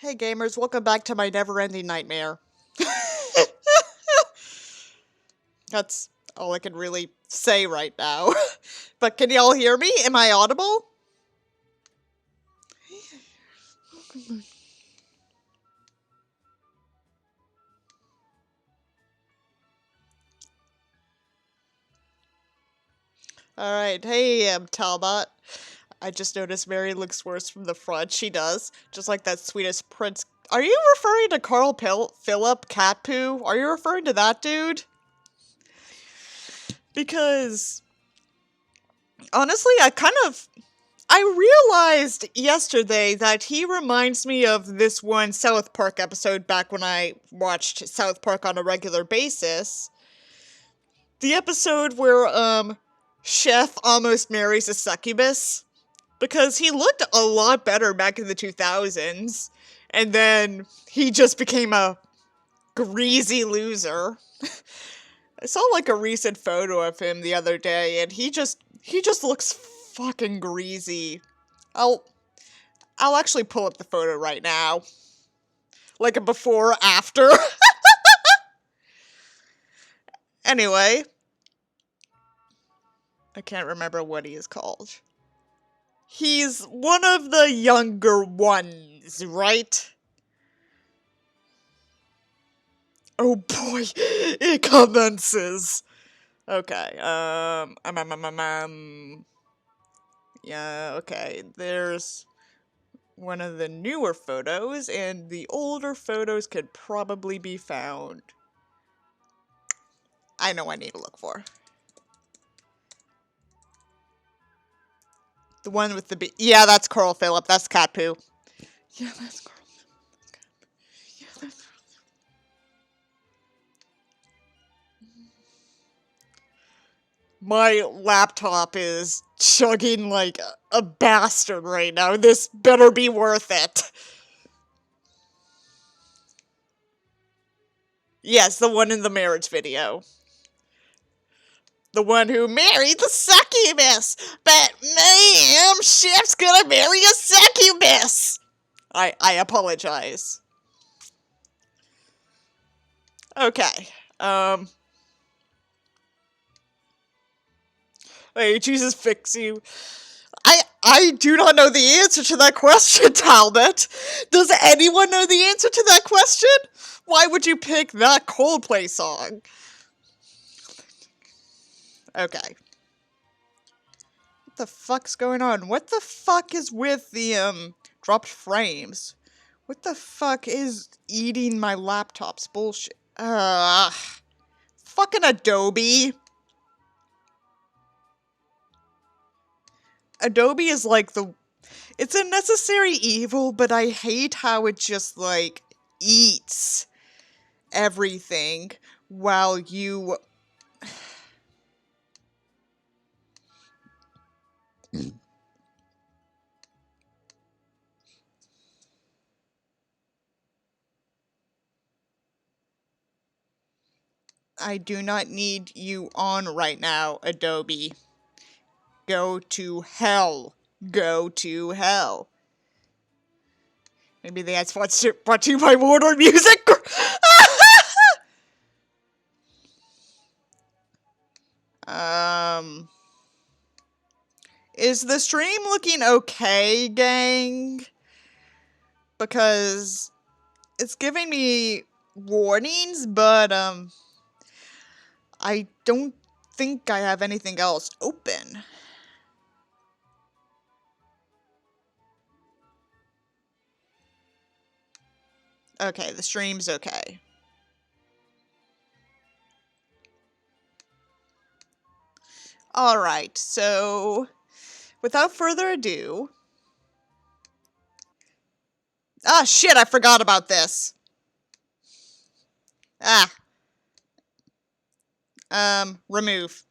Hey gamers, welcome back to my never-ending nightmare. That's all I can really say right now. But can y'all hear me? Am I audible? Alright, hey Talbot. I just noticed Mary looks worse from the front. She does. Just like that Swedish prince. Are you referring to Carl Philip Catpoo? Are you referring to that dude? Because, honestly, I realized yesterday that he reminds me of this one South Park episode back when I watched South Park on a regular basis. The episode where, Chef almost marries a succubus. Because he looked a lot better back in the 2000s. And then he just became a greasy loser. I saw like a recent photo of him the other day and he just looks fucking greasy. I'll actually pull up the photo right now. Like a before after. Anyway, I can't remember what he is called. He's one of the younger ones, right? Oh boy, it commences. Okay, yeah, okay, there's one of the newer photos, and the older photos could probably be found. I know I need to look for. The one with the yeah, that's Coral Phillip. That's cat poo. Yeah, that's Coral. Yeah, that's... My laptop is chugging like a bastard right now. This better be worth it. Yes, the one in the marriage video. The one who married the succubus. But ma'am, Chef's gonna marry a succubus. I apologize. Okay. Wait, Jesus fix you. I do not know the answer to that question, Talbot. Does anyone know the answer to that question? Why would you pick that Coldplay song? Okay. What the fuck's going on? What the fuck is with the, dropped frames? What the fuck is eating my laptop's bullshit? Fucking Adobe. Adobe is like it's a necessary evil, but I hate how it just, like, eats everything while you... I do not need you on right now, Adobe. Go to hell. Go to hell. Maybe that's brought to you by Warner Music. Is the stream looking okay, gang? Because it's giving me warnings, but, I don't think I have anything else open. Okay, the stream's okay. Alright, so without further ado... Ah, shit, I forgot about this. Remove.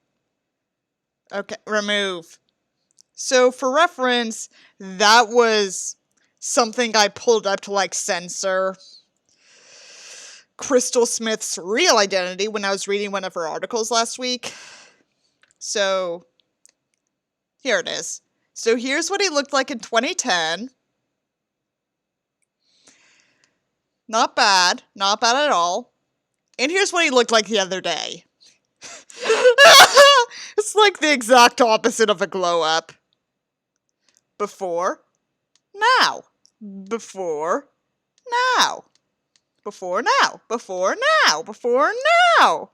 Okay, remove. So, for reference, that was something I pulled up to, like, censor Krystal Smith's real identity when I was reading one of her articles last week. So, here it is. So, here's what he looked like in 2010. Not bad. Not bad at all. And here's what he looked like the other day. It's like the exact opposite of a glow up. Before, now. Before, now. Before, now. Before, now. Before, now.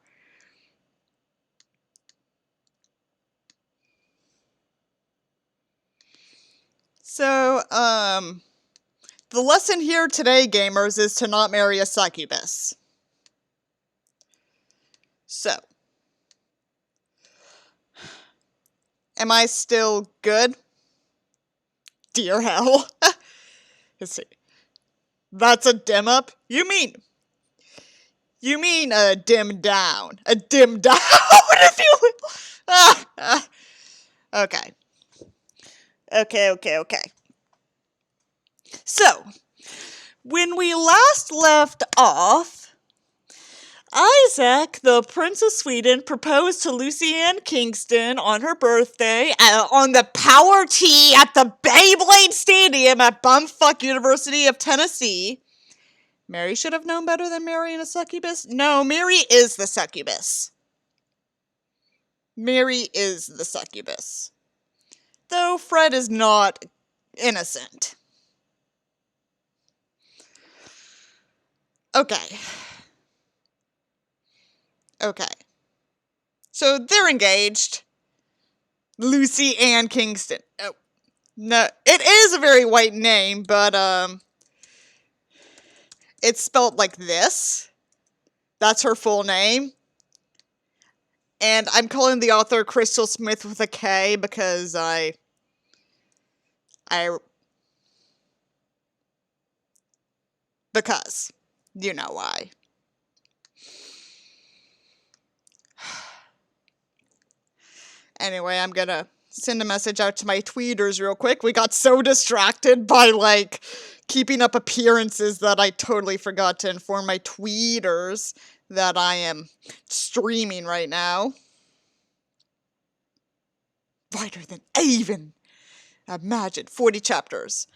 So, the lesson here today, gamers, is to not marry a succubus. So, am I still good? Dear hell. Let's see. That's a dim up? You mean a dim down. A dim down, if you will. Okay. Okay. So, when we last left off, Isak, the Prince of Sweden, proposed to Lucy Ann Kingston on her birthday on the Power Tee at the Beyblade Stadium at Bumfuck University of Tennessee. Mary should have known better than marrying a succubus? No, Mary is the succubus. Mary is the succubus. Though Fred is not innocent. Okay. So they're engaged. Lucy Ann Kingston. Oh, no, it is a very white name, but, it's spelled like this. That's her full name. And I'm calling the author Krystal Smith with a K because I Because you know why. Anyway, I'm gonna send a message out to my tweeters real quick. We got so distracted by, like, keeping up appearances that I totally forgot to inform my tweeters that I am streaming right now. Wider than I even imagined. 40 chapters.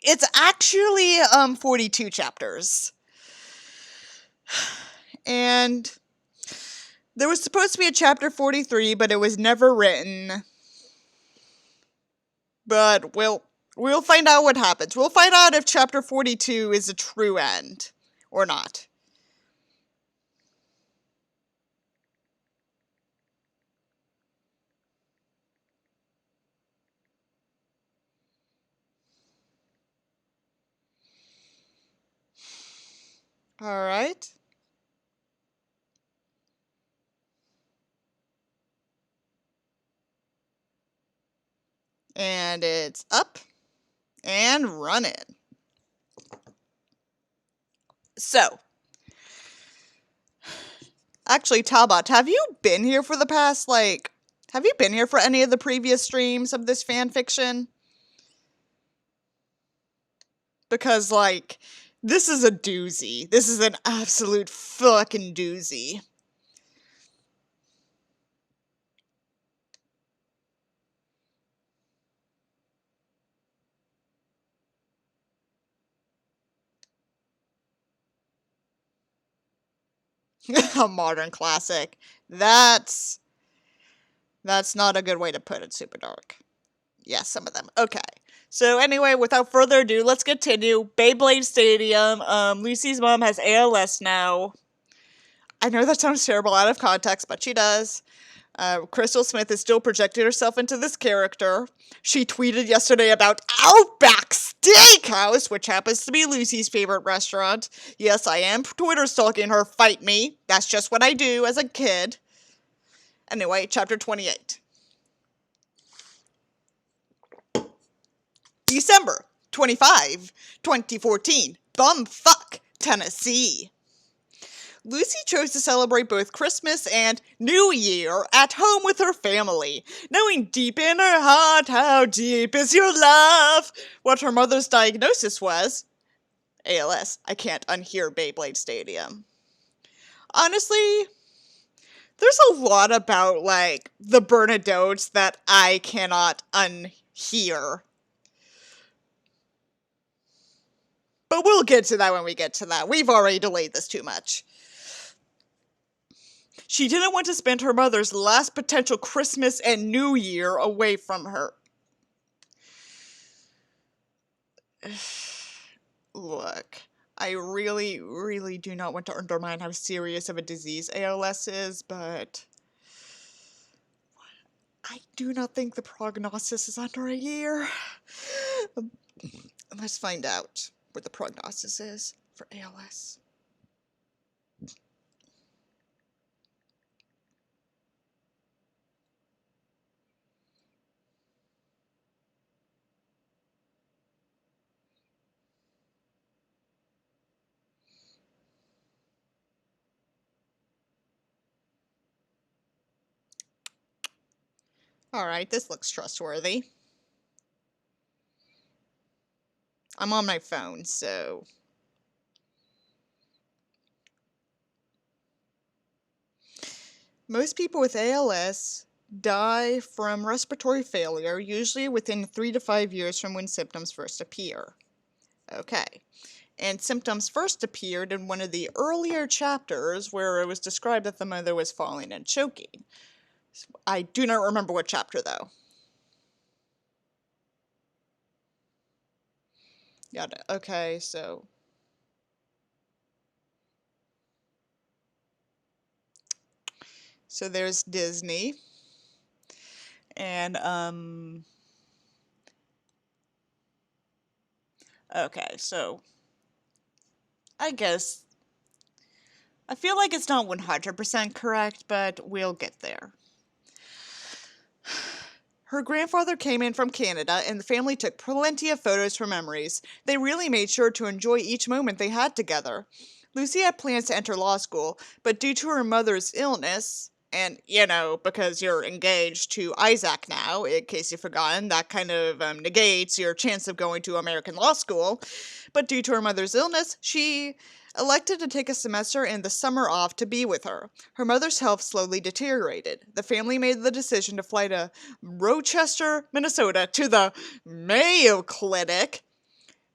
It's actually 42 chapters. And there was supposed to be a chapter 43, but it was never written. But we'll find out what happens. We'll find out if chapter 42 is a true end or not. All right. And it's up and running. So, actually, Talbot, have you been here for the past, like, have you been here for any of the previous streams of this fan fiction? Because, like, this is a doozy. This is an absolute fucking doozy. A modern classic. That's not a good way to put it, Super Dark. Yes, some of them. Okay. So anyway, without further ado, let's continue. Beyblade Stadium. Lucy's mom has ALS now. I know that sounds terrible out of context, but she does. Krystal Smith is still projecting herself into this character. She tweeted yesterday about Outback Steakhouse, which happens to be Lucy's favorite restaurant. Yes, I am Twitter stalking her. Fight me. That's just what I do as a kid. Anyway, chapter 28. December 25, 2014. Bumfuck, Tennessee. Lucy chose to celebrate both Christmas and New Year at home with her family, knowing deep in her heart how deep is your love. What her mother's diagnosis was, ALS. I can't unhear Beyblade Stadium. Honestly, there's a lot about, like, the Bernadottes that I cannot unhear. But we'll get to that when we get to that. We've already delayed this too much. She didn't want to spend her mother's last potential Christmas and New Year away from her. Look, I really, really do not want to undermine how serious of a disease ALS is, but I do not think the prognosis is under a year. Let's find out what the prognosis is for ALS. Alright, this looks trustworthy. I'm on my phone, so... Most people with ALS die from respiratory failure, usually within 3 to 5 years from when symptoms first appear. Okay. And symptoms first appeared in one of the earlier chapters where it was described that the mother was falling and choking. I do not remember what chapter, though. Got it. Okay, so... So there's Disney. And, okay, so... I guess... I feel like it's not 100% correct, but we'll get there. Her grandfather came in from Canada, and the family took plenty of photos for memories. They really made sure to enjoy each moment they had together. Lucy had plans to enter law school, but due to her mother's illness, and, because you're engaged to Isak now, in case you've forgotten, that kind of negates your chance of going to American law school. But due to her mother's illness, she elected to take a semester and the summer off to be with her. Her mother's health slowly deteriorated. The family made the decision to fly to Rochester, Minnesota, to the Mayo Clinic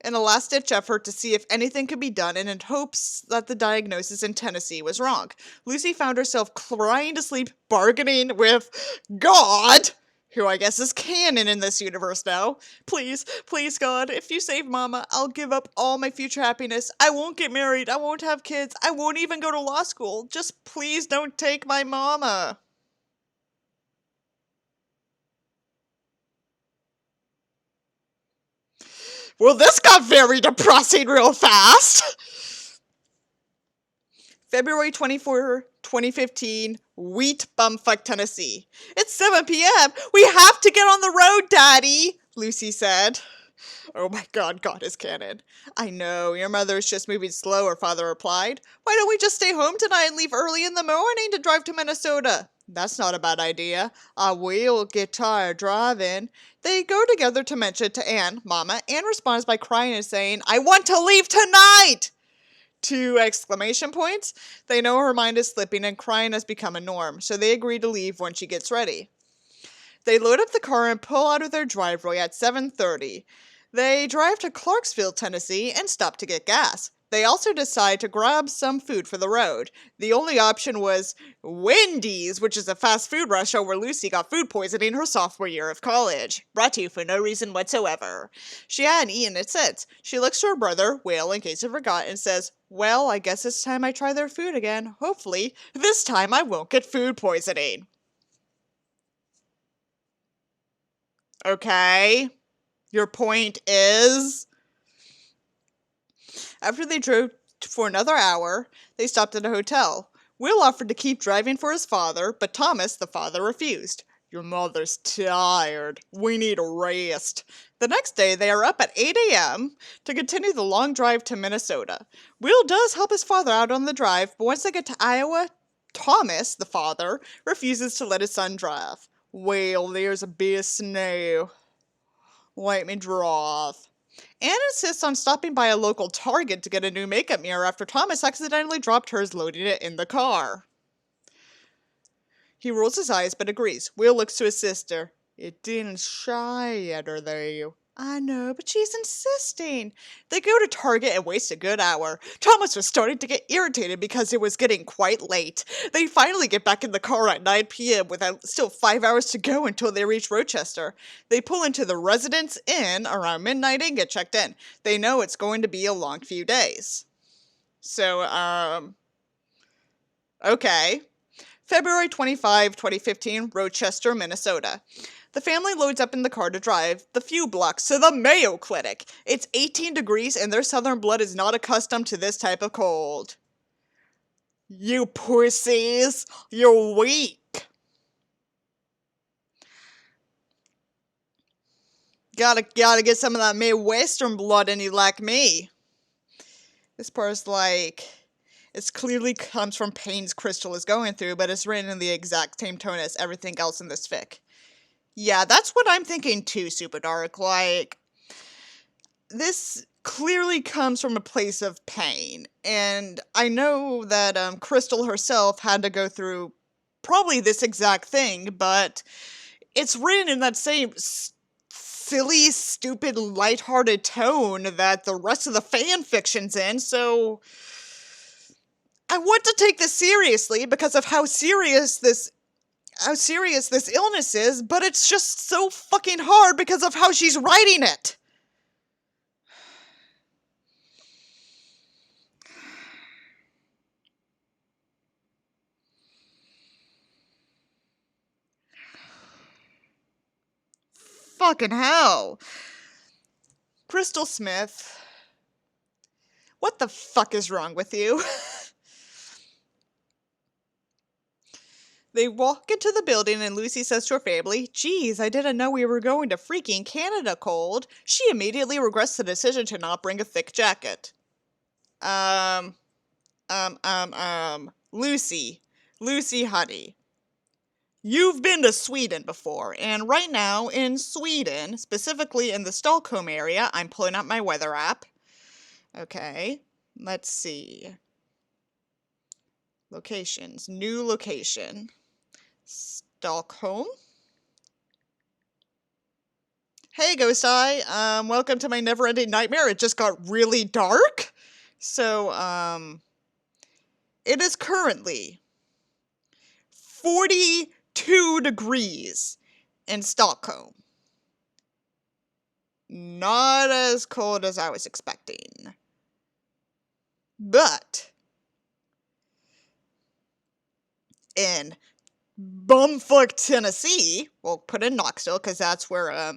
in a last-ditch effort to see if anything could be done and in hopes that the diagnosis in Tennessee was wrong. Lucy found herself crying to sleep, bargaining with God, who I guess is canon in this universe now. Please, please, God, if you save Mama, I'll give up all my future happiness. I won't get married. I won't have kids. I won't even go to law school. Just please don't take my Mama. Well, this got very depressing real fast. February 24, 2015, Wheat Bumfuck, Tennessee. It's 7 p.m. We have to get on the road, Daddy, Lucy said. Oh my God, God is canon. I know, your mother is just moving slow, her father replied. Why don't we just stay home tonight and leave early in the morning to drive to Minnesota? That's not a bad idea. I will get tired driving. They go together to mention it to Anne, Mama. Anne responds by crying and saying, I want to leave tonight! 2 exclamation points. They know her mind is slipping and crying has become a norm, so they agree to leave when she gets ready. They load up the car and pull out of their driveway at 7:30. They drive to Clarksville, Tennessee, and stop to get gas. They also decide to grab some food for the road. The only option was Wendy's, which is a fast food restaurant where Lucy got food poisoning her sophomore year of college. Brought to you for no reason whatsoever. She hadn't eaten it since. She looks to her brother, Will, in case you forgot, and says, well, I guess it's time I try their food again. Hopefully, this time I won't get food poisoning. Okay. Your point is? After they drove for another hour, they stopped at a hotel. Will offered to keep driving for his father, but Thomas, the father, refused. Your mother's tired. We need a rest. The next day, they are up at 8 a.m. to continue the long drive to Minnesota. Will does help his father out on the drive, but once they get to Iowa, Thomas, the father, refuses to let his son drive. Well, there's a bit of snow. Let me drive. Anne insists on stopping by a local Target to get a new makeup mirror after Thomas accidentally dropped hers loading it in the car. He rolls his eyes but agrees. Will looks to his sister. It didn't shatter though. I know, but she's insisting. They go to Target and waste a good hour. Thomas was starting to get irritated because it was getting quite late. They finally get back in the car at 9 p.m. with still 5 hours to go until they reach Rochester. They pull into the Residence Inn around midnight and get checked in. They know it's going to be a long few days. So, okay. February 25, 2015, Rochester, Minnesota. The family loads up in the car to drive the few blocks to the Mayo Clinic. It's 18 degrees and their southern blood is not accustomed to this type of cold. You pussies, you're weak. Gotta get some of that Midwestern blood in you like me. This part's like, it clearly comes from pains Krystal is going through, but it's written in the exact same tone as everything else in this fic. Yeah, that's what I'm thinking too, Super Dark. Like, this clearly comes from a place of pain. And I know that Krystal herself had to go through probably this exact thing, but it's written in that same silly, stupid, lighthearted tone that the rest of the fan fiction's in, so I want to take this seriously because of how serious this illness is, but it's just so fucking hard because of how she's writing it. Fucking hell. Krystal Smith, what the fuck is wrong with you? They walk into the building and Lucy says to her family, "Geez, I didn't know we were going to freaking Canada cold." She immediately regrets the decision to not bring a thick jacket. Lucy. Lucy, honey. You've been to Sweden before, and right now in Sweden, specifically in the Stockholm area, I'm pulling up my weather app. Okay, let's see. Locations. New location. Stockholm. Hey, Ghost Eye. Welcome to my never-ending nightmare. It just got really dark. So, it is currently 42 degrees in Stockholm. Not as cold as I was expecting. But in bumfuck Tennessee, we'll put in Knoxville because that's where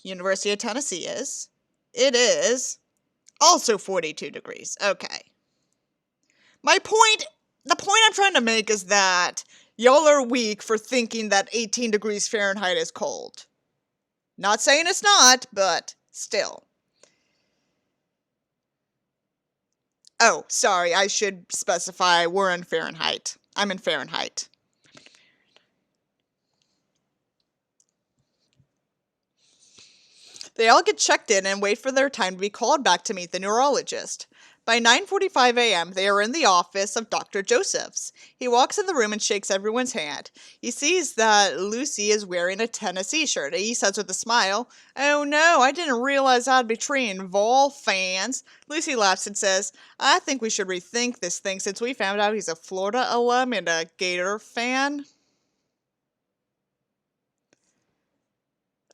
University of Tennessee is. It is also 42 degrees. Okay. The point I'm trying to make is that y'all are weak for thinking that 18 degrees Fahrenheit is cold. Not saying it's not, but still. Oh, sorry, I should specify we're in Fahrenheit. I'm in Fahrenheit. They all get checked in and wait for their time to be called back to meet the neurologist. By 9:45 a.m., they are in the office of Dr. Josephs. He walks in the room and shakes everyone's hand. He sees that Lucy is wearing a Tennessee shirt. He says with a smile, "Oh no, I didn't realize I'd be treating Vol fans." Lucy laughs and says, "I think we should rethink this thing since we found out he's a Florida alum and a Gator fan."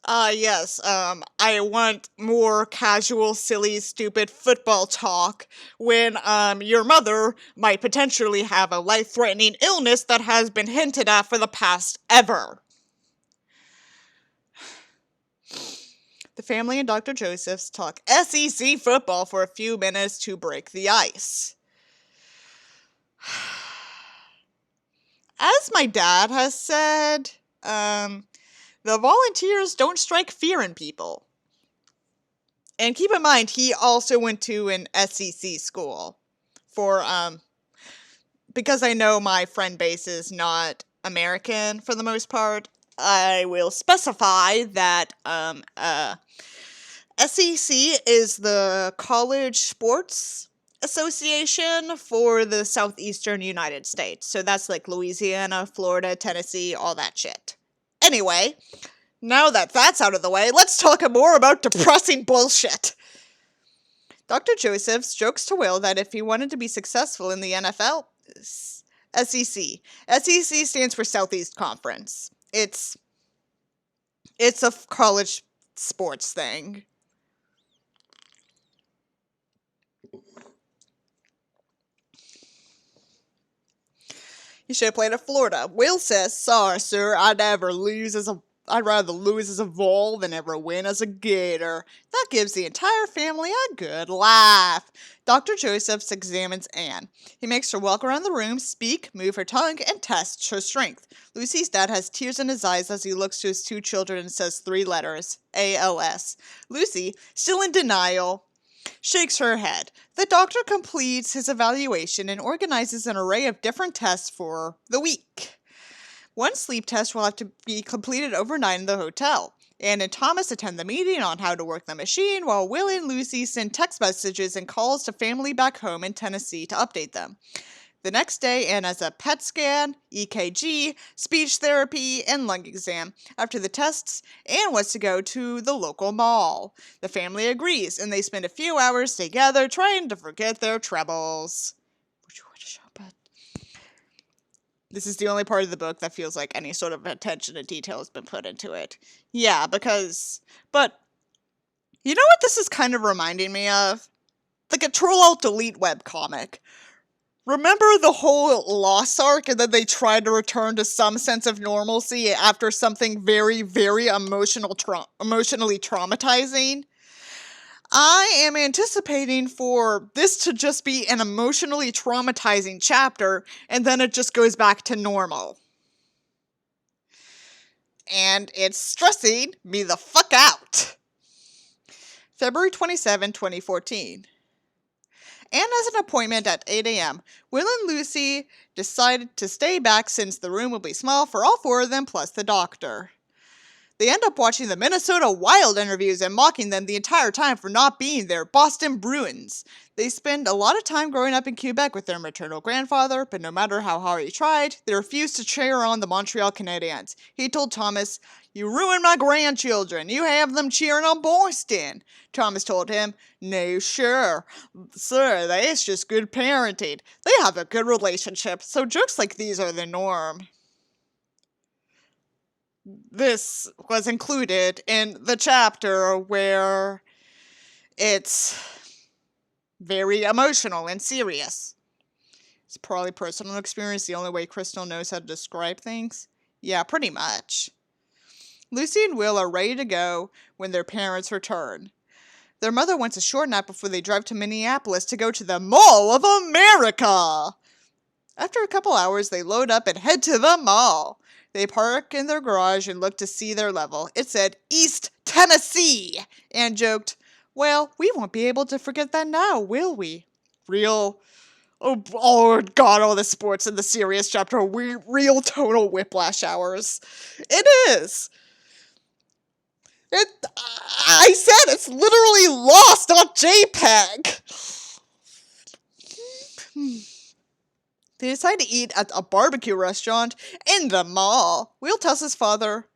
Yes, I want more casual, silly, stupid football talk when, your mother might potentially have a life-threatening illness that has been hinted at for the past ever. The family and Dr. Josephs talk SEC football for a few minutes to break the ice. As my dad has said, the volunteers don't strike fear in people. And keep in mind, he also went to an SEC school because I know my friend base is not American for the most part. I will specify that, SEC is the College Sports Association for the southeastern United States. So that's like Louisiana, Florida, Tennessee, all that shit. Anyway, now that that's out of the way, let's talk more about depressing bullshit. Dr. Josephs jokes to Will that if he wanted to be successful in the NFL, SEC. SEC stands for Southeast Conference. It's a college sports thing. You should have played at Florida. Will says, "Sorry, sir, I'd rather lose as a Vol than ever win as a Gator." That gives the entire family a good laugh. Dr. Josephs examines Anne. He makes her walk around the room, speak, move her tongue, and tests her strength. Lucy's dad has tears in his eyes as he looks to his two children and says 3 letters, ALS. Lucy, still in denial, shakes her head. The doctor completes his evaluation and organizes an array of different tests for the week. One sleep test will have to be completed overnight in the hotel. Anne and Thomas attend the meeting on how to work the machine, while Will and Lucy send text messages and calls to family back home in Tennessee to update them. The next day, Anne has a PET scan, EKG, speech therapy, and lung exam. After the tests, Anne wants to go to the local mall. The family agrees, and they spend a few hours together trying to forget their troubles. Would you want to shop at? This is the only part of the book that feels like any sort of attention to detail has been put into it. Yeah, but, you know what this is kind of reminding me of? The Control-Alt-Delete webcomic. Remember the whole loss arc, and then they tried to return to some sense of normalcy after something very, very emotionally traumatizing? I am anticipating for this to just be an emotionally traumatizing chapter, and then it just goes back to normal. and it's stressing me the fuck out. February 27, 2014. And as an appointment at 8 a.m., Will and Lucy decided to stay back since the room will be small for all four of them plus the doctor. They end up watching the Minnesota Wild interviews and mocking them the entire time for not being their Boston Bruins. They spend a lot of time growing up in Quebec with their maternal grandfather, but no matter how hard he tried, they refused to cheer on the Montreal Canadiens. He told Thomas, "You ruined my grandchildren. You have them cheering on Boston." Thomas told him, "No, sure. Sir, that's just good parenting. They have a good relationship, so jokes like these are the norm." This was included in the chapter where it's very emotional and serious. It's probably personal experience, the only way Krystal knows how to describe things. Yeah, pretty much. Lucy and Will are ready to go when their parents return. Their mother wants a short nap before they drive to Minneapolis to go to the Mall of America. After a couple hours, they load up and head to the mall. They park in their garage and look to see their level. It said East Tennessee and joked, "Well, we won't be able to forget that now, will we?" Oh God, all the sports in the serious chapter are real total whiplash hours. It is. I said it's literally lost on JPEG. They decide to eat at a barbecue restaurant in the mall. Will tells his father,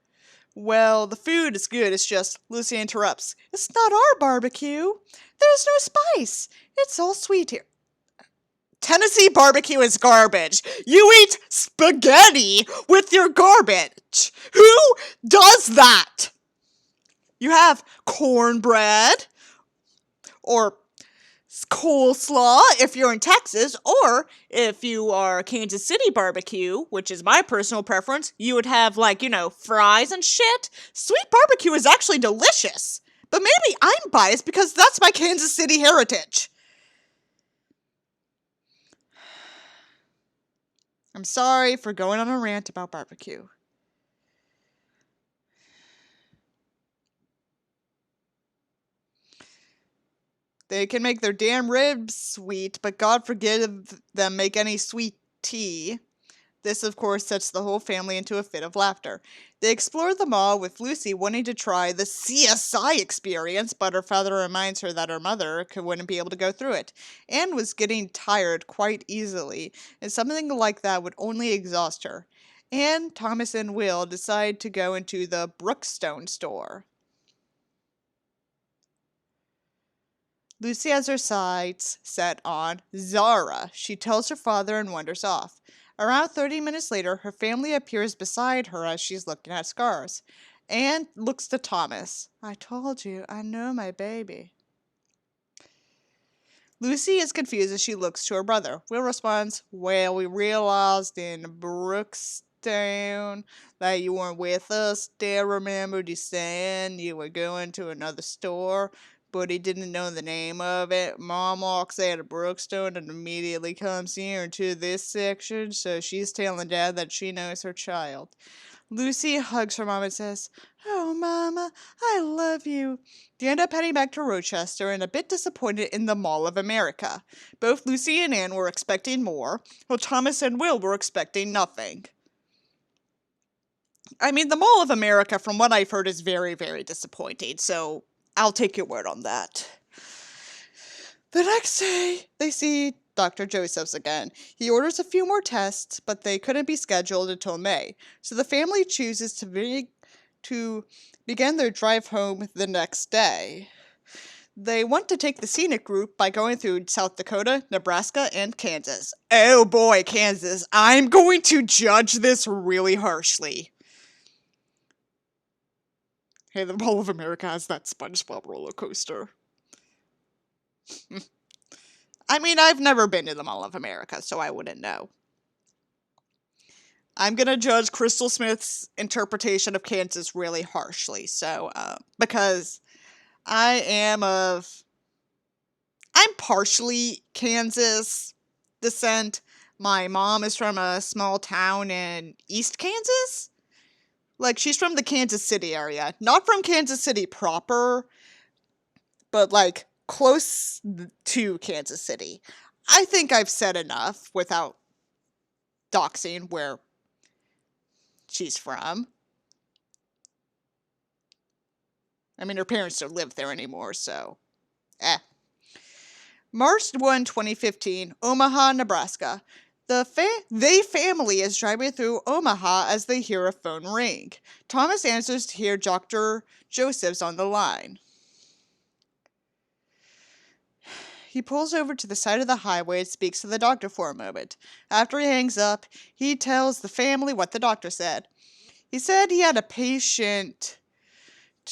"Well, the food is good, it's just," Lucy interrupts, "It's not our barbecue. There's no spice. It's all sweet here." Tennessee barbecue is garbage. You eat spaghetti with your garbage. Who does that? You have cornbread or coleslaw if you're in Texas, or if you are Kansas City barbecue, which is my personal preference, you would have, like, fries and shit. Sweet barbecue is actually delicious, but maybe I'm biased because that's my Kansas City heritage. I'm sorry for going on a rant about barbecue. They can make their damn ribs sweet, but God forgive them make any sweet tea. This, of course, sets the whole family into a fit of laughter. They explore the mall with Lucy wanting to try the CSI experience, but her father reminds her that her mother wouldn't be able to go through it. Anne was getting tired quite easily, and something like that would only exhaust her. Anne, Thomas, and Will decide to go into the Brookstone store. Lucy has her sights set on Zara. She tells her father and wanders off. Around 30 minutes later, her family appears beside her as she's looking at scars. Anne looks to Thomas. "I told you, I know my baby." Lucy is confused as she looks to her brother. Will responds, "Well, we realized in Brookstone that you weren't with us. Dad remembered you saying you were going to another store, but he didn't know the name of it. Mom walks out of Brookstone and immediately comes here into this section, so she's telling Dad that she knows her child." Lucy hugs her mom and says, "Oh, Mama, I love you." They end up heading back to Rochester and a bit disappointed in the Mall of America. Both Lucy and Anne were expecting more, while Thomas and Will were expecting nothing. I mean, the Mall of America, from what I've heard, is very, very disappointing, so I'll take your word on that. The next day, they see Dr. Josephs again. He orders a few more tests, but they couldn't be scheduled until May, so the family chooses to begin their drive home the next day. They want to take the scenic route by going through South Dakota, Nebraska, and Kansas. Oh boy, Kansas. I'm going to judge this really harshly. Hey, the Mall of America has that SpongeBob roller coaster. I mean, I've never been to the Mall of America, so I wouldn't know. I'm going to judge Krystal Smith's interpretation of Kansas really harshly, because I'm partially Kansas descent. My mom is from a small town in East Kansas, Like, she's from the Kansas City area. Not from Kansas City proper, but, like, close to Kansas City. I think I've said enough without doxing where she's from. I mean, her parents don't live there anymore, so... March 1, 2015, Omaha, Nebraska. The family is driving through Omaha as they hear a phone ring. Thomas answers to hear Dr. Joseph's on the line. He pulls over to the side of the highway and speaks to the doctor for a moment. After he hangs up, he tells the family what the doctor said. He said he had a patient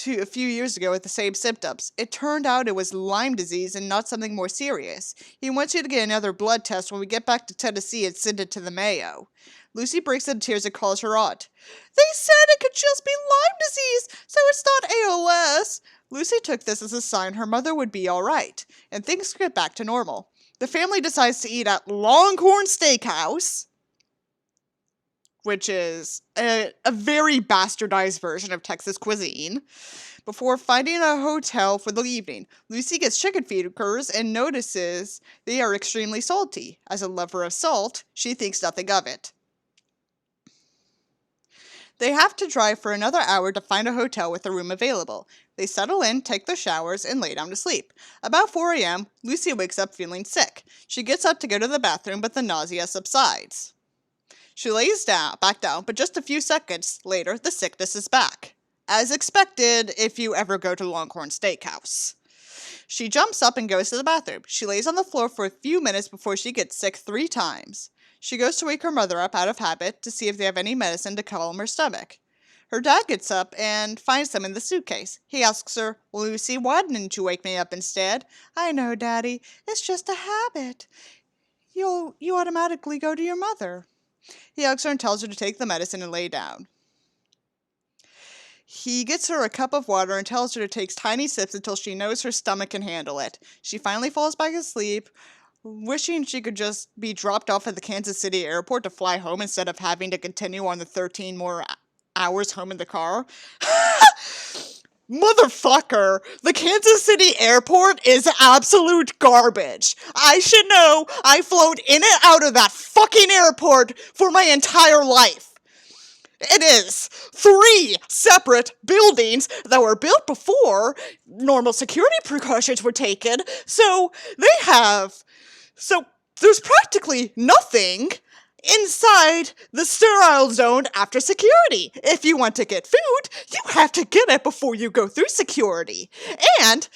a few years ago with the same symptoms. It turned out it was Lyme disease and not something more serious. He wants you to get another blood test when we get back to Tennessee and send it to the Mayo. Lucy breaks into tears and calls her aunt. They said it could just be Lyme disease, so it's not ALS. Lucy took this as a sign her mother would be all right, and things get back to normal. The family decides to eat at Longhorn Steakhouse, which is a very bastardized version of Texas cuisine, before finding a hotel for the evening. Lucy gets chicken fingers and notices they are extremely salty. As a lover of salt, she thinks nothing of it. They have to drive for another hour to find a hotel with a room available. They settle in, take their showers, and lay down to sleep. About 4 a.m., Lucy wakes up feeling sick. She gets up to go to the bathroom, but the nausea subsides. She lays back down, but just a few seconds later, the sickness is back. As expected, if you ever go to Longhorn Steakhouse. She jumps up and goes to the bathroom. She lays on the floor for a few minutes before she gets sick 3 times. She goes to wake her mother up out of habit to see if they have any medicine to calm her stomach. Her dad gets up and finds them in the suitcase. He asks her, Lucy, why didn't you wake me up instead? I know, Daddy. It's just a habit. You automatically go to your mother. He hugs her and tells her to take the medicine and lay down. He gets her a cup of water and tells her to take tiny sips until she knows her stomach can handle it. She finally falls back asleep, wishing she could just be dropped off at the Kansas City airport to fly home instead of having to continue on the 13 more hours home in the car. Motherfucker, the Kansas City airport is absolute garbage. I should know. I flown in and out of that fucking airport for my entire life. It is 3 separate buildings that were built before normal security precautions were taken, so there's practically nothing inside the sterile zone after security. If you want to get food, you have to get it before you go through security. And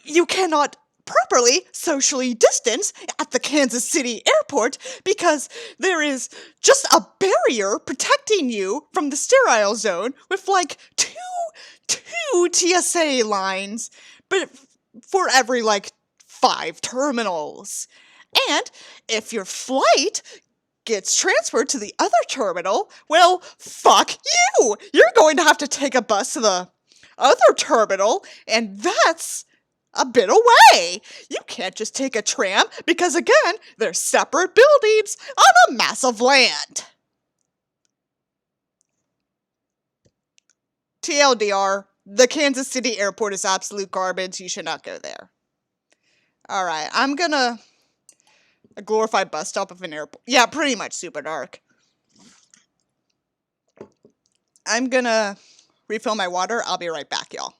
you cannot properly socially distance at the Kansas City airport because there is just a barrier protecting you from the sterile zone with like two TSA lines, but for every like 5 terminals. And if your flight gets transferred to the other terminal, well, fuck you! You're going to have to take a bus to the other terminal, and that's a bit away. You can't just take a tram because, again, they're separate buildings on a massive land. TLDR, the Kansas City airport is absolute garbage. You should not go there. Alright, I'm gonna... A glorified bus stop of an airport. Yeah, pretty much super dark. I'm gonna refill my water. I'll be right back, y'all.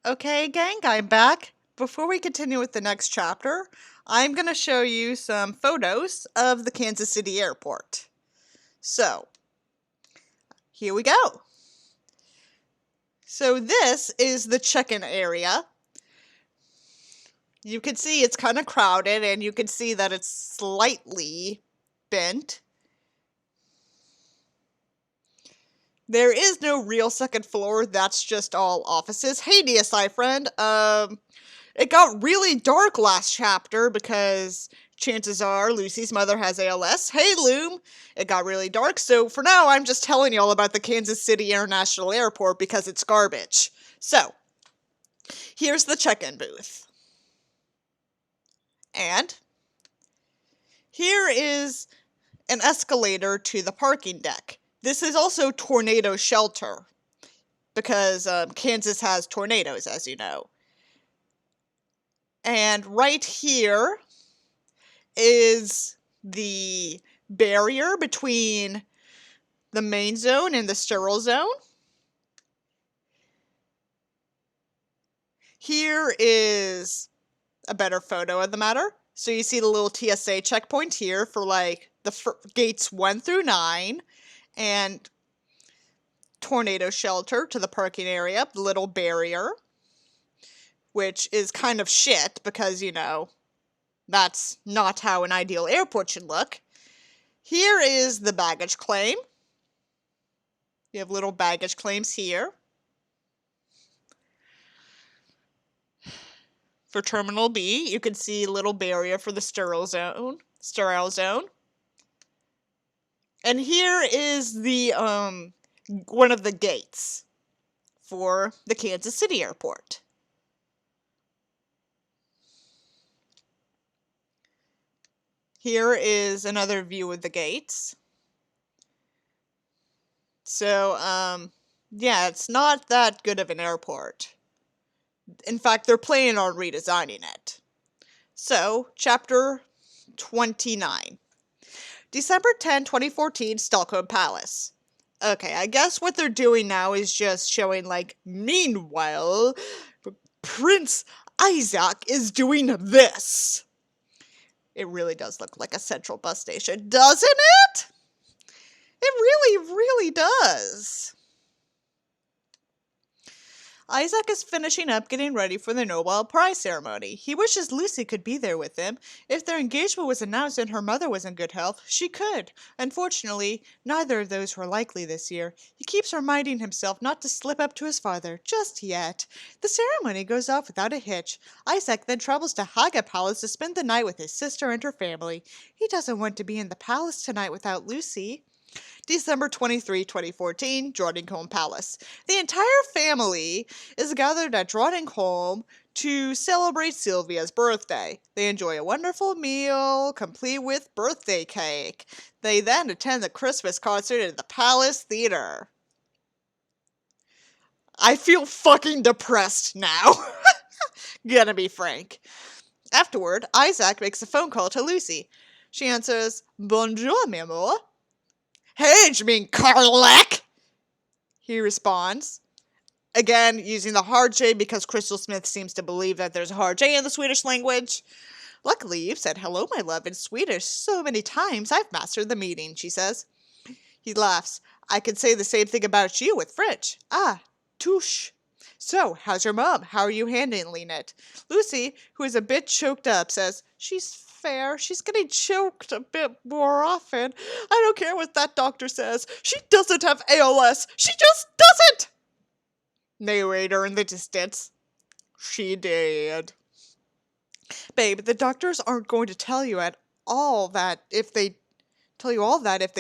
Okay, gang, I'm back. Before we continue with the next chapter, I'm going to show you some photos of the Kansas City airport. So, here we go. So this is the check-in area. You can see it's kind of crowded, and you can see that it's slightly bent. There is no real second floor, that's just all offices. Hey, DSI friend, it got really dark last chapter because chances are Lucy's mother has ALS. Hey, Loom, it got really dark, so for now I'm just telling y'all about the Kansas City International Airport because it's garbage. So, here's the check-in booth. And here is an escalator to the parking deck. This is also tornado shelter because Kansas has tornadoes, as you know. And right here is the barrier between the main zone and the sterile zone. Here is a better photo of the matter. So you see the little TSA checkpoint here for like the gates 1 through 9 and tornado shelter to the parking area, the little barrier, which is kind of shit because, you know, that's not how an ideal airport should look. Here is the baggage claim. You have little baggage claims here. For Terminal B, you can see a little barrier for the sterile zone. And here is the one of the gates for the Kansas City airport. Here is another view of the gates. So, yeah, it's not that good of an airport. In fact, they're planning on redesigning it. So, chapter 29. December 10, 2014, Stockholm Palace. Okay, I guess what they're doing now is just showing, like, meanwhile, Prince Isak is doing this. It really does look like a central bus station, doesn't it? It really, really does. Isak is finishing up getting ready for the Nobel Prize ceremony. He wishes Lucy could be there with him. If their engagement was announced and her mother was in good health, she could. Unfortunately, neither of those were likely this year. He keeps reminding himself not to slip up to his father just yet. The ceremony goes off without a hitch. Isak then travels to Haga Palace to spend the night with his sister and her family. He doesn't want to be in the palace tonight without Lucy. December 23, 2014, Drottningholm Palace. The entire family is gathered at Drottningholm to celebrate Sylvia's birthday. They enjoy a wonderful meal, complete with birthday cake. They then attend the Christmas concert at the Palace Theater. I feel fucking depressed now. Gonna be frank. Afterward, Isak makes a phone call to Lucy. She answers, "Bonjour, mi amour." "Hey, do you mean Carlac?" he responds. Again, using the hard J because Krystal Smith seems to believe that there's a hard J in the Swedish language. "Luckily, you've said hello, my love, in Swedish so many times I've mastered the meaning," she says. He laughs. "I could say the same thing about you with French." "Ah, touche. So, how's your mom? How are you handling it?" Lucy, who is a bit choked up, says, "She's fair. She's getting choked a bit more often. I don't care what that doctor says. She doesn't have ALS. She just doesn't!" Narrator in the distance. "She did." "Babe, the doctors aren't going to tell you all that if they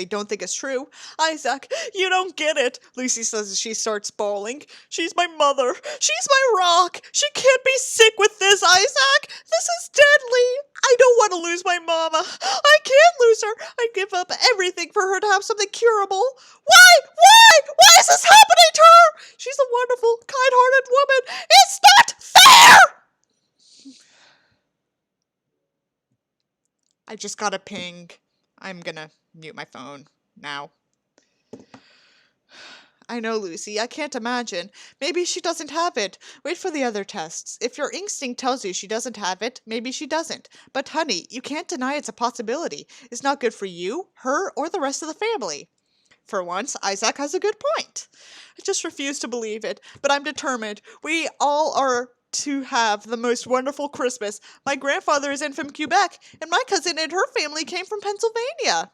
don't think it's true." "Isak, you don't get it," Lucy says as she starts bawling. "She's my mother. She's my rock. She can't be sick with this, Isak. This is deadly. I don't want to lose my mama. I can't lose her. I'd give up everything for her to have something curable. Why? Why is this happening to her? She's a wonderful, kind-hearted woman. It's not fair!" I just got a ping. I'm gonna mute my phone now. I know, Lucy. I can't imagine. Maybe she doesn't have it. Wait for the other tests. If your instinct tells you she doesn't have it, maybe she doesn't. But honey, you can't deny it's a possibility. It's not good for you, her, or the rest of the family. For once, Isak has a good point. I just refuse to believe it, but I'm determined. We all are to have the most wonderful Christmas. My grandfather is in from Quebec, and my cousin and her family came from Pennsylvania.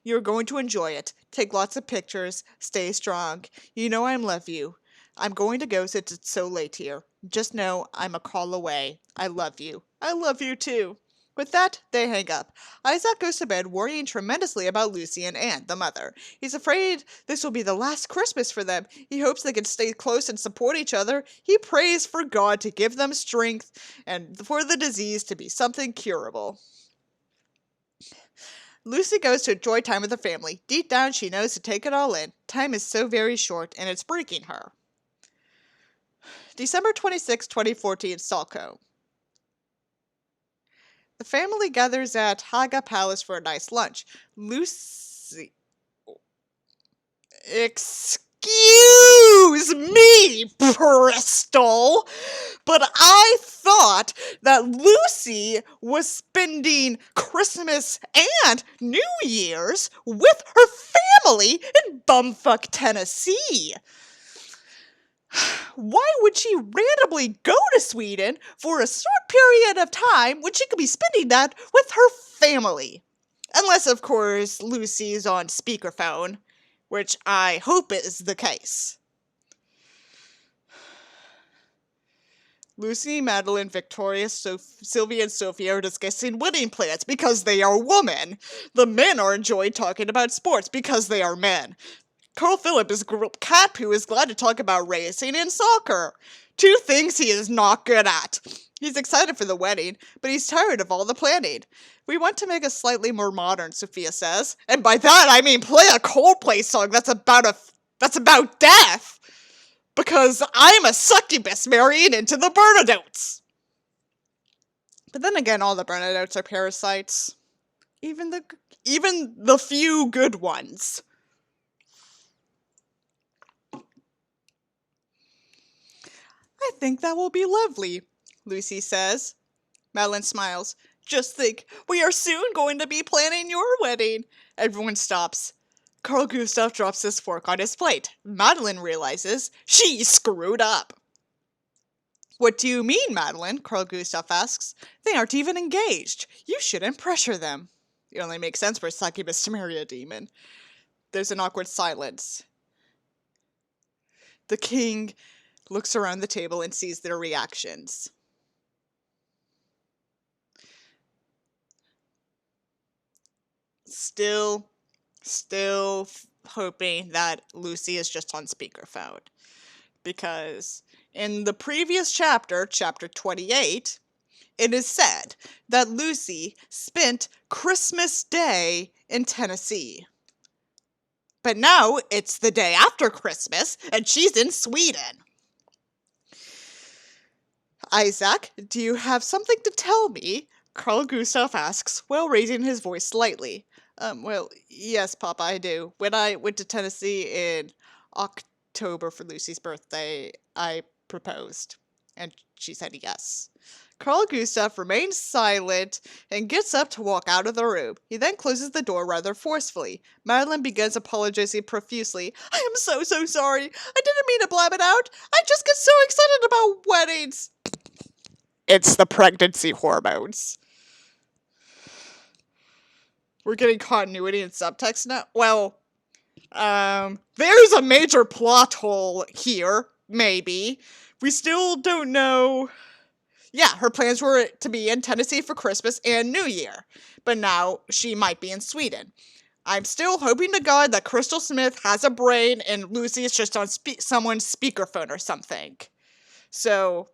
You're going to enjoy it. Take lots of pictures. Stay strong. You know I love you. I'm going to go since it's so late here. Just know I'm a call away. I love you. I love you too. With that, they hang up. Isak goes to bed worrying tremendously about Lucy and Anne, the mother. He's afraid this will be the last Christmas for them. He hopes they can stay close and support each other. He prays for God to give them strength and for the disease to be something curable. Lucy goes to enjoy time with her family. Deep down, she knows to take it all in. Time is so very short, and it's breaking her. December 26, 2014, Salco. The family gathers at Haga Palace for a nice lunch. Lucy... Excuse me, Krystal, but I thought that Lucy was spending Christmas and New Year's with her family in bumfuck Tennessee. Why would she randomly go to Sweden for a short period of time when she could be spending that with her family? Unless, of course, Lucy's on speakerphone, which I hope is the case. Lucy, Madeline, Victoria, Sylvia, and Sophia are discussing wedding plans because they are women. The men are enjoying talking about sports because they are men. Carl Phillip is cat who is glad to talk about racing and soccer. Two things he is not good at. He's excited for the wedding, but he's tired of all the planning. We want to make it slightly more modern, Sophia says. And by that I mean play a Coldplay song that's about death. Because I'm a succubus marrying into the Bernadottes. But then again, all the Bernadottes are parasites. Even the few good ones. I think that will be lovely, Lucy says. Madeline smiles. Just think, we are soon going to be planning your wedding. Everyone stops. Carl Gustav drops his fork on his plate. Madeline realizes she screwed up. What do you mean, Madeline? Carl Gustav asks. They aren't even engaged. You shouldn't pressure them. It only makes sense for a succubus to marry a demon. There's an awkward silence. The king looks around the table and sees their reactions. Still hoping that Lucy is just on speakerphone. Because in the previous chapter, chapter 28, it is said that Lucy spent Christmas Day in Tennessee. But now it's the day after Christmas, and she's in Sweden. Isak, do you have something to tell me? Carl Gustav asks, while raising his voice slightly. Well, yes, Papa, I do. When I went to Tennessee in October for Lucy's birthday, I proposed, and she said yes. Carl Gustav remains silent and gets up to walk out of the room. He then closes the door rather forcefully. Madeline begins apologizing profusely. I am so sorry. I didn't mean to blab it out. I just get so excited about weddings. It's the pregnancy hormones. We're getting continuity in subtext now. Well, there's a major plot hole here, maybe. We still don't know. Yeah, her plans were to be in Tennessee for Christmas and New Year, but now she might be in Sweden. I'm still hoping to God that Krystal Smith has a brain and Lucy is just on someone's speakerphone or something. So,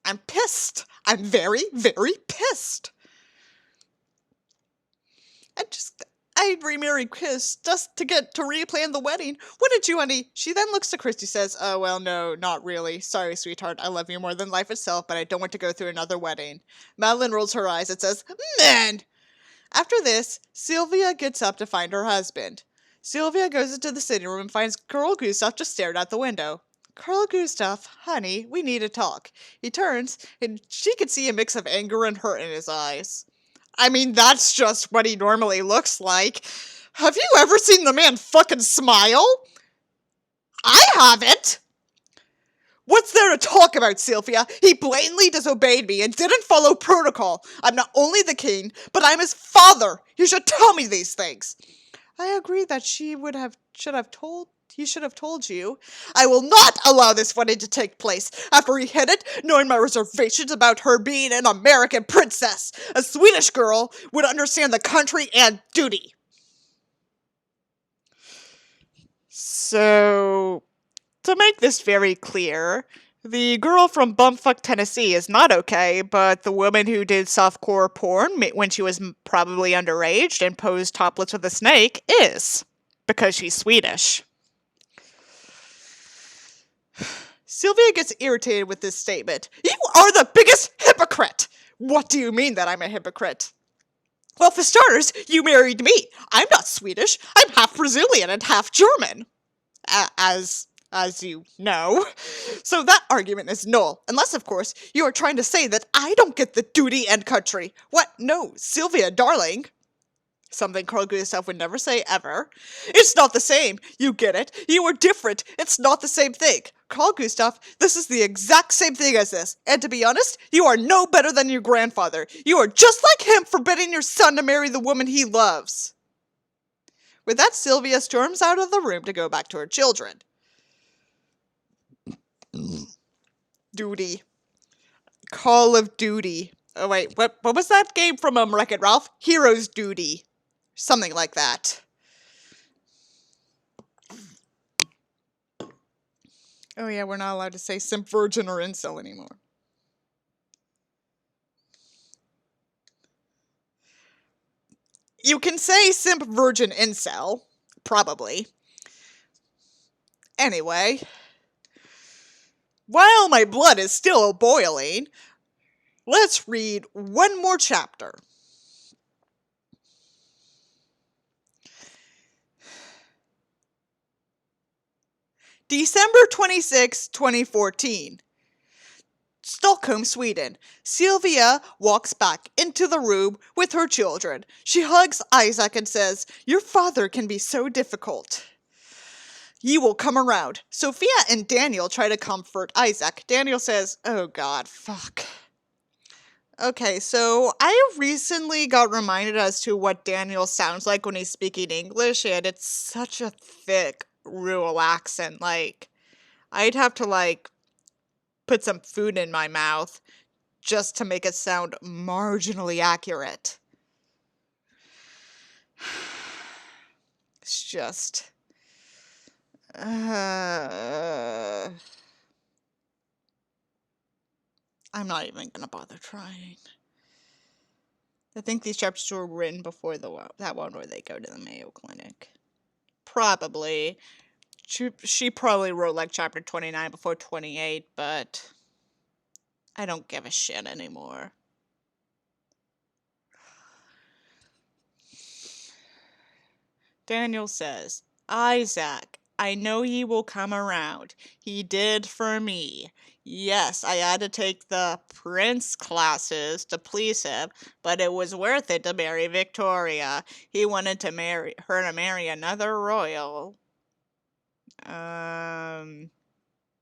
I'm pissed. I'm very pissed. I'd remarry Chris just to get to replan the wedding. Wouldn't you, honey? She then looks to Christy, says, oh, well, no, not really. Sorry, sweetheart. I love you more than life itself, but I don't want to go through another wedding. Madeline rolls her eyes and says, man! After this, Sylvia gets up to find her husband. Sylvia goes into the sitting room and finds Carl Gustav just stared out the window. Carl Gustav, honey, we need to talk. He turns, and she can see a mix of anger and hurt in his eyes. I mean, that's just what he normally looks like. Have you ever seen the man fucking smile? I haven't! What's there to talk about, Sylvia? He blatantly disobeyed me and didn't follow protocol. I'm not only the king, but I'm his father. You should tell me these things. I agree that he should have told you. I will not allow this wedding to take place after he hid it, knowing my reservations about her being an American princess. A Swedish girl would understand the country and duty. So, to make this very clear, the girl from Bumfuck, Tennessee is not okay, but the woman who did softcore porn when she was probably underage and posed topless with a snake is, because she's Swedish. Sylvia gets irritated with this statement. You are the biggest hypocrite! What do you mean that I'm a hypocrite? Well, for starters, you married me. I'm not Swedish. I'm half Brazilian and half German. As you know. So that argument is null, unless, of course, you are trying to say that I don't get the duty and country. What? No, Sylvia, darling. Something Carl Gustav would never say, ever. It's not the same. You get it. You are different. It's not the same thing. Carl Gustav, this is the exact same thing as this. And to be honest, you are no better than your grandfather. You are just like him, forbidding your son to marry the woman he loves. With that, Sylvia storms out of the room to go back to her children. Duty. Call of Duty. Oh wait, what was that game from Wreck-It Ralph? Hero's Duty. Something like that. Oh yeah, we're not allowed to say simp, virgin, or incel anymore. You can say simp, virgin, incel. Probably. Anyway. While my blood is still boiling, let's read one more chapter. December 26, 2014. Stockholm, Sweden. Sylvia walks back into the room with her children. She hugs Isak and says, "Your father can be so difficult. You will come around." Sophia and Daniel try to comfort Isak. Daniel says, "Oh God, fuck." Okay, so I recently got reminded as to what Daniel sounds like when he's speaking English, and it's such a thick, rural accent. Like, I'd have to, like, put some food in my mouth just to make it sound marginally accurate. It's just... I'm not even gonna bother trying. I think these chapters were written before that one where they go to the Mayo Clinic. Probably. She probably wrote like chapter 29 before 28, but I don't give a shit anymore. Daniel says, "Isak, I know he will come around. He did for me. Yes, I had to take the prince classes to please him, but it was worth it to marry Victoria. He wanted to marry another royal."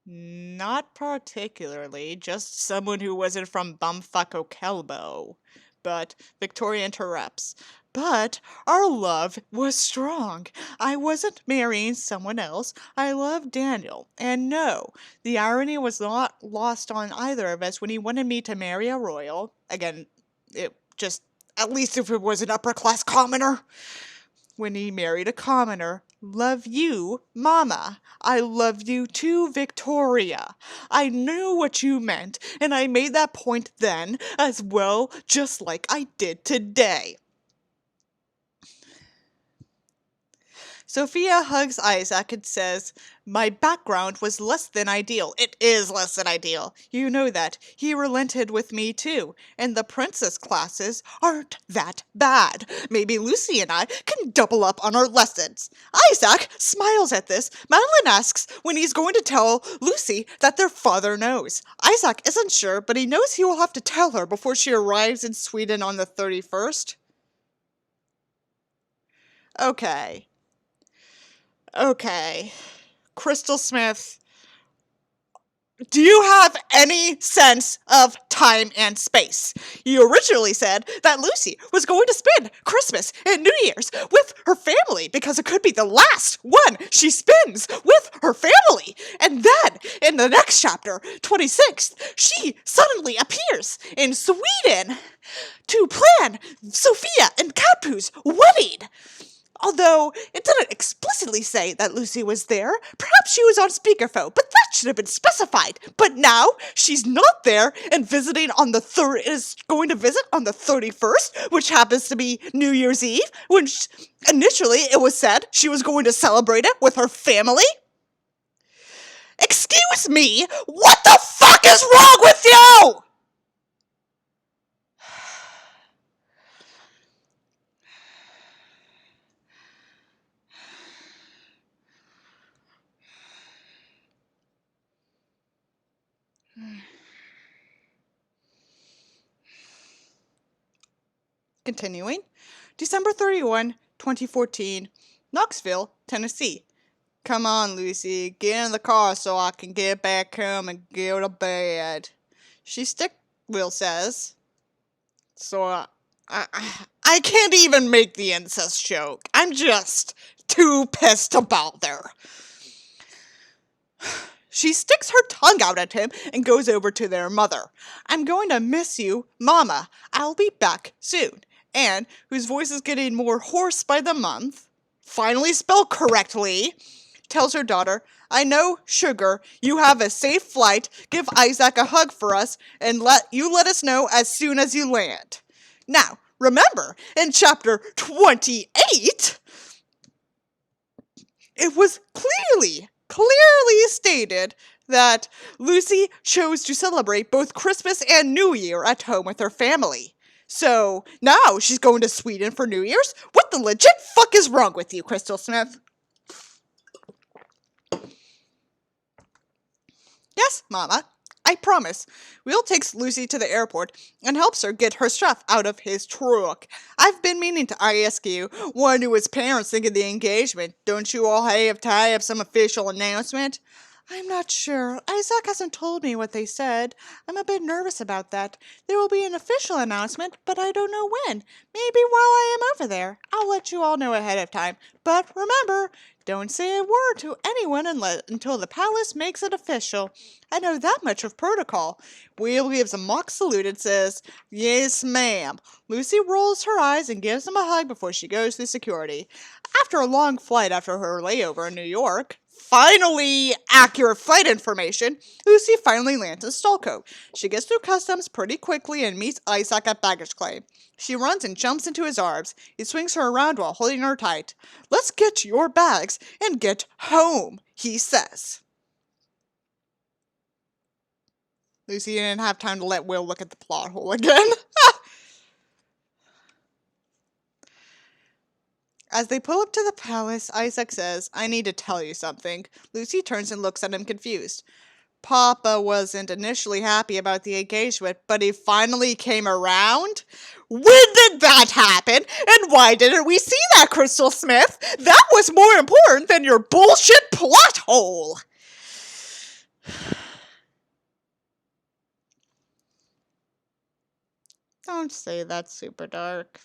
Not particularly, just someone who wasn't from bumfuck Okelbo. But Victoria interrupts. "But our love was strong. I wasn't marrying someone else. I loved Daniel. And no, the irony was not lost on either of us when he wanted me to marry a royal." Again, it just, at least if it was an upper-class commoner. "When he married a commoner. Love you, Mama. I love you too, Victoria. I knew what you meant, and I made that point then as well, just like I did today." Sophia hugs Isak and says, "My background was less than ideal." It is less than ideal. You know that. He relented with me too. And the princess classes aren't that bad. Maybe Lucy and I can double up on our lessons. Isak smiles at this. Madeline asks when he's going to tell Lucy that their father knows. Isak isn't sure, but he knows he will have to tell her before she arrives in Sweden on the 31st. Okay. Krystal Smith, do you have any sense of time and space? You originally said that Lucy was going to spend Christmas and New Year's with her family because it could be the last one she spends with her family. And then, in the next chapter, 26th, she suddenly appears in Sweden to plan Sophia and Katpu's wedding. Although it didn't explicitly say that Lucy was there, perhaps she was on speakerphone, but that should have been specified. But now she's not there and is going to visit on the 31st, which happens to be New Year's Eve, when initially it was said she was going to celebrate it with her family. Excuse me, what the fuck is wrong with you? Continuing, December 31, 2014, Knoxville, Tennessee. Come on, Lucy, get in the car so I can get back home and go to bed. Will says. So, I can't even make the incest joke. I'm just too pissed about her. She sticks her tongue out at him and goes over to their mother. "I'm going to miss you, Mama. I'll be back soon." Anne, whose voice is getting more hoarse by the month, finally spelled correctly, tells her daughter, "I know, sugar, you have a safe flight. Give Isak a hug for us and let us know as soon as you land." Now, remember, in chapter 28, it was clearly stated that Lucy chose to celebrate both Christmas and New Year at home with her family. So now she's going to Sweden for New Year's? What the legit fuck is wrong with you, Krystal Smith? Yes, Mama. I promise. Will takes Lucy to the airport and helps her get her stuff out of his truck. I've been meaning to ask you, what do his parents think of the engagement? Don't you all have to have some official announcement? I'm not sure. Isak hasn't told me what they said. I'm a bit nervous about that. There will be an official announcement, but I don't know when. Maybe while I am over there. I'll let you all know ahead of time. But remember, don't say a word to anyone until the palace makes it official. I know that much of protocol. Will gives a mock salute and says, "Yes, ma'am." Lucy rolls her eyes and gives him a hug before she goes through security. After a long flight after her layover in New York, finally accurate flight information, Lucy finally lands in Stockholm. She gets through customs pretty quickly and meets Isak at baggage claim. She runs and jumps into his arms. He swings her around while holding her tight. "Let's get your bags and get home," he says. Lucy didn't have time to let Will look at the plot hole again. As they pull up to the palace, Isak says, "I need to tell you something." Lucy turns and looks at him confused. "Papa wasn't initially happy about the engagement, but he finally came around? When did that happen? And why didn't we see that, Krystal Smith? That was more important than your bullshit plot hole." Don't say that's super dark.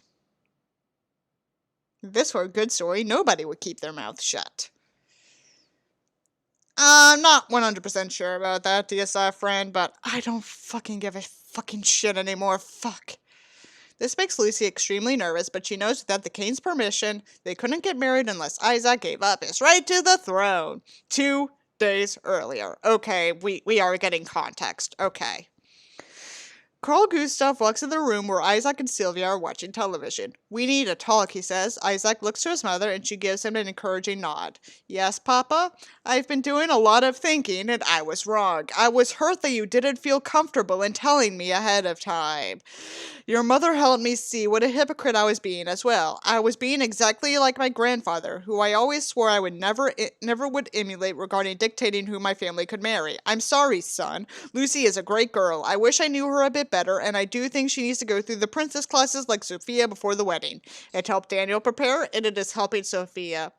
If this were a good story, nobody would keep their mouth shut. I'm not 100% sure about that, DSI friend, but I don't fucking give a fucking shit anymore. Fuck. This makes Lucy extremely nervous, but she knows without the king's permission, they couldn't get married unless Isak gave up his right to the throne 2 days earlier. Okay, we are getting context. Okay. Carl Gustav walks in the room where Isaac and Sylvia are watching television. We need to talk, he says. Isaac looks to his mother and she gives him an encouraging nod. Yes, Papa? I've been doing a lot of thinking and I was wrong. I was hurt that you didn't feel comfortable in telling me ahead of time. Your mother helped me see what a hypocrite I was being as well. I was being exactly like my grandfather, who I always swore I would never would emulate regarding dictating who my family could marry. I'm sorry, son. Lucy is a great girl. I wish I knew her a bit better, and I do think she needs to go through the princess classes like Sophia before the wedding. It helped Daniel prepare, and it is helping Sophia.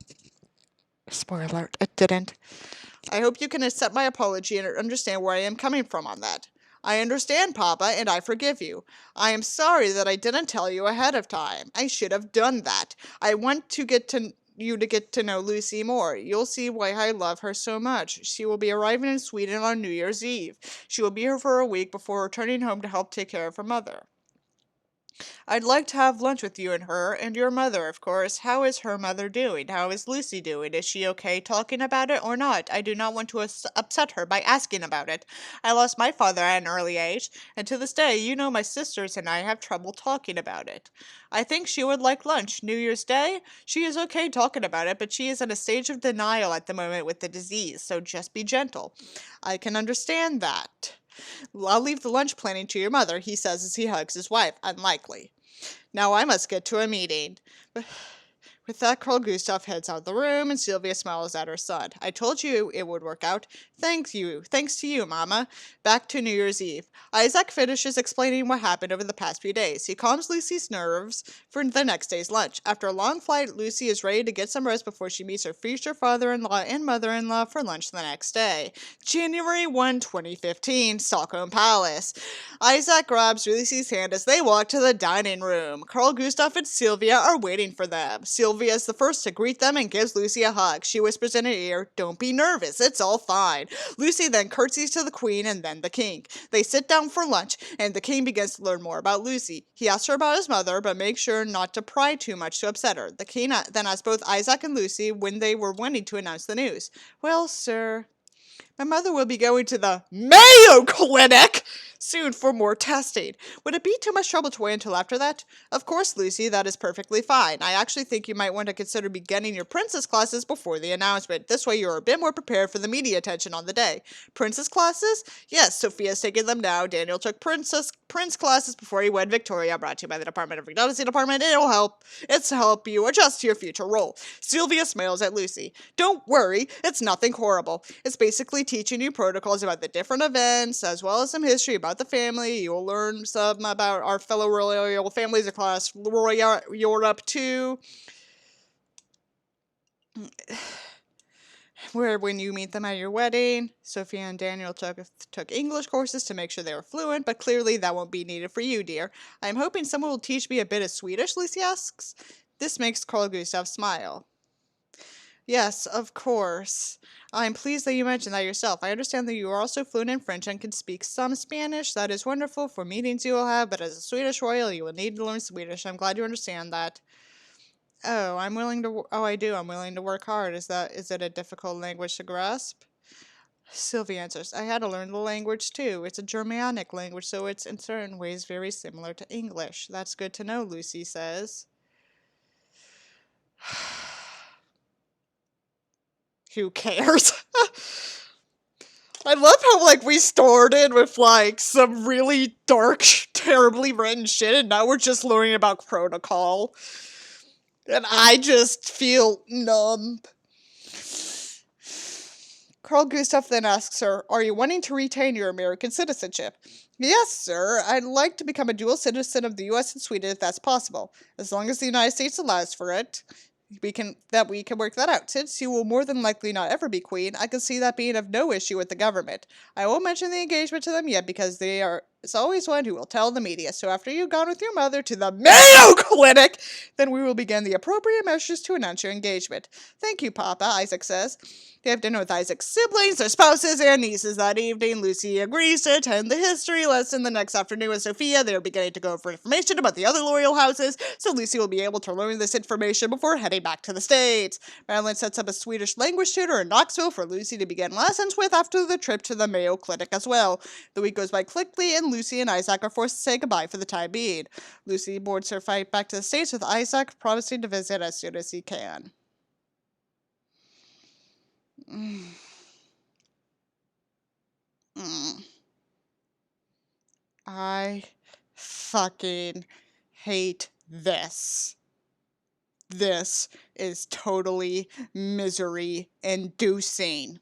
Spoiler alert, it didn't. I hope you can accept my apology and understand where I am coming from on that. I understand, Papa, and I forgive you. I am sorry that I didn't tell you ahead of time. I should have done that. I want to get to know Lucy more. You'll see why I love her so much. She will be arriving in Sweden on New Year's Eve. She will be here for a week before returning home to help take care of her mother. I'd like to have lunch with you and her, and your mother, of course. How is her mother doing? How is Lucy doing? Is she okay talking about it or not? I do not want to upset her by asking about it. I lost my father at an early age, and to this day, you know my sisters and I have trouble talking about it. I think she would like lunch. New Year's Day? She is okay talking about it, but she is in a stage of denial at the moment with the disease, so just be gentle. I can understand that. I'll leave the lunch planning to your mother, he says as he hugs his wife. Unlikely. Now I must get to a meeting. With that, Carl Gustav heads out of the room, and Sylvia smiles at her son. I told you it would work out. Thanks to you, Mama. Back to New Year's Eve. Isaac finishes explaining what happened over the past few days. He calms Lucy's nerves for the next day's lunch. After a long flight, Lucy is ready to get some rest before she meets her future father-in-law and mother-in-law for lunch the next day. January 1, 2015, Stockholm Palace. Isaac grabs Lucy's hand as they walk to the dining room. Carl Gustav and Sylvia are waiting for them. Sylvia is the first to greet them and gives Lucy a hug. She whispers in her ear, "Don't be nervous, it's all fine." Lucy then curtsies to the Queen and then the King. They sit down for lunch, and the King begins to learn more about Lucy. He asks her about his mother, but makes sure not to pry too much to upset her. The King then asks both Isaac and Lucy when they were wanting to announce the news. Well, sir, my mother will be going to the Mayo Clinic soon for more testing. Would it be too much trouble to wait until after that? Of course, Lucy, that is perfectly fine. I actually think you might want to consider beginning your princess classes before the announcement. This way you're a bit more prepared for the media attention on the day. Princess classes? Yes, Sophia's taking them now. Daniel took prince classes before he wed Victoria, brought to you by the Department of Redundancy Department. It's to help you adjust to your future role. Sylvia smiles at Lucy. Don't worry, it's nothing horrible. It's basically teaching you protocols about the different events, as well as some history about the family. You'll learn some about our fellow royal families across Europe too. Where when you meet them at your wedding, Sophia and Daniel took English courses to make sure they were fluent, but clearly that won't be needed for you, dear. I'm hoping someone will teach me a bit of Swedish, Lucy asks. This makes Carl Gustav smile. Yes, of course. I'm pleased that you mentioned that yourself. I understand that you are also fluent in French and can speak some Spanish. That is wonderful for meetings you will have, but as a Swedish royal, you will need to learn Swedish. I'm glad you understand that. Oh, I do. I'm willing to work hard. Is it a difficult language to grasp? Sylvie answers, I had to learn the language too. It's a Germanic language, so it's in certain ways very similar to English. That's good to know, Lucy says. Who cares? I love how, we started with, some really dark, terribly written shit, and now we're just learning about protocol. And I just feel numb. Carl Gustav then asks her, are you wanting to retain your American citizenship? Yes, sir. I'd like to become a dual citizen of the U.S. and Sweden if that's possible. As long as the United States allows for it. We can work that out. Since you will more than likely not ever be queen, I can see that being of no issue with the government. I won't mention the engagement to them yet because it's always one who will tell the media. So after you've gone with your mother to the Mayo Clinic, then we will begin the appropriate measures to announce your engagement. Thank you, Papa, Isaac says. They have dinner with Isaac's siblings, their spouses, and nieces that evening. Lucy agrees to attend the history lesson the next afternoon with Sophia. They are beginning to go over information about the other royal houses, so Lucy will be able to learn this information before heading back to the States. Madeline sets up a Swedish language tutor in Knoxville for Lucy to begin lessons with after the trip to the Mayo Clinic as well. The week goes by quickly, and Lucy and Isak are forced to say goodbye for the time being. Lucy boards her flight back to the States with Isak, promising to visit as soon as he can. I fucking hate this. This is totally misery-inducing.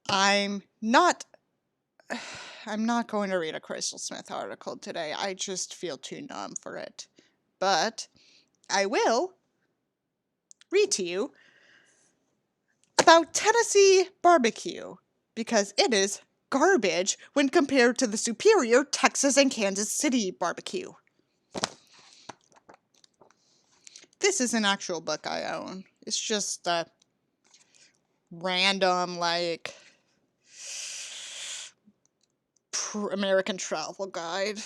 I'm not going to read a Krystal Smith article today. I just feel too numb for it. But I will read to you about Tennessee barbecue, because it is garbage when compared to the superior Texas and Kansas City barbecue. This is an actual book I own. It's just a random, like, American travel guide.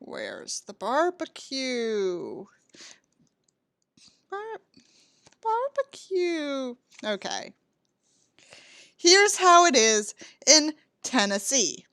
Where's the barbecue? Barbecue. Okay. Here's how it is in Tennessee.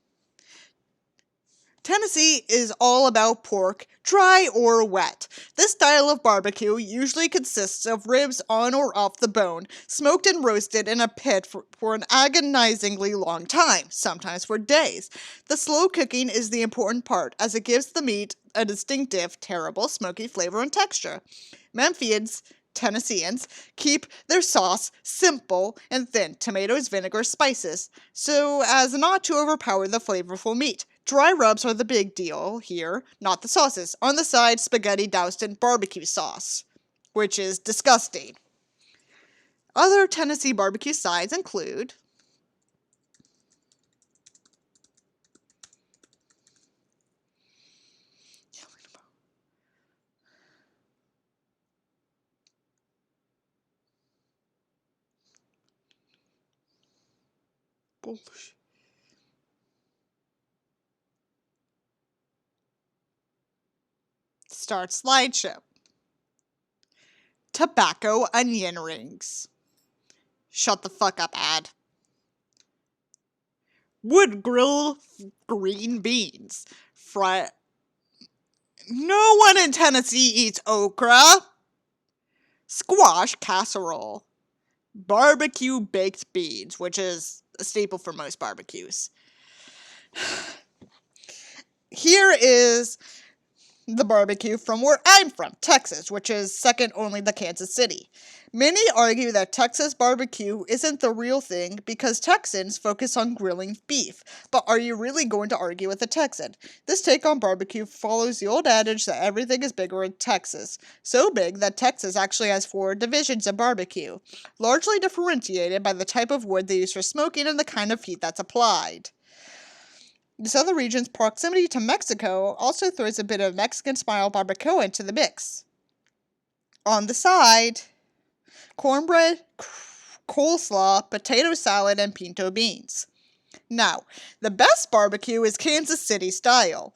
Tennessee is all about pork, dry or wet. This style of barbecue usually consists of ribs on or off the bone, smoked and roasted in a pit for an agonizingly long time, sometimes for days. The slow cooking is the important part, as it gives the meat a distinctive, terrible, smoky flavor and texture. Memphians, Tennesseans, keep their sauce simple and thin, tomatoes, vinegar, spices, so as not to overpower the flavorful meat. Dry rubs are the big deal here, not the sauces. On the side, spaghetti doused in barbecue sauce, which is disgusting. Other Tennessee barbecue sides include bullshit. Start slideshow. Tobacco onion rings. Shut the fuck up, ad. Wood grill green beans. No one in Tennessee eats okra. Squash casserole. Barbecue baked beans, which is a staple for most barbecues. Here is the barbecue from where I'm from, Texas, which is second only to Kansas City. Many argue that Texas barbecue isn't the real thing because Texans focus on grilling beef. But are you really going to argue with a Texan? This take on barbecue follows the old adage that everything is bigger in Texas. So big that Texas actually has 4 divisions of barbecue, largely differentiated by the type of wood they use for smoking and the kind of heat that's applied. This other region's proximity to Mexico also throws a bit of Mexican-style barbacoa into the mix. On the side, cornbread, coleslaw, potato salad, and pinto beans. Now, the best barbecue is Kansas City style.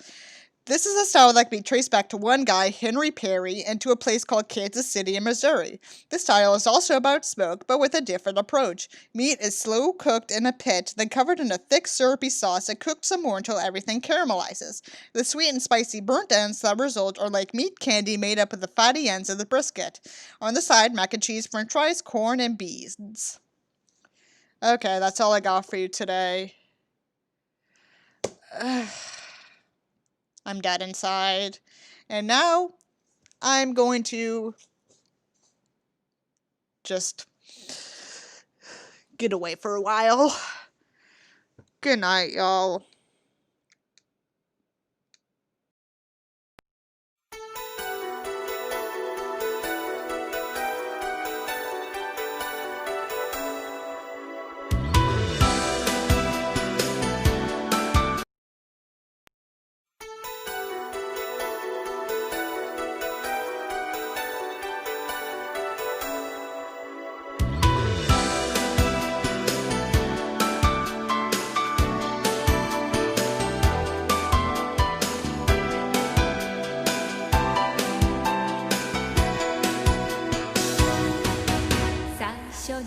This is a style that can be traced back to one guy, Henry Perry, and to a place called Kansas City in Missouri. This style is also about smoke, but with a different approach. Meat is slow cooked in a pit, then covered in a thick syrupy sauce and cooked some more until everything caramelizes. The sweet and spicy burnt ends that result are like meat candy made up of the fatty ends of the brisket. On the side, mac and cheese, french fries, corn, and beans. Okay, that's all I got for you today. I'm dead inside. And now I'm going to just get away for a while. Good night, y'all. Show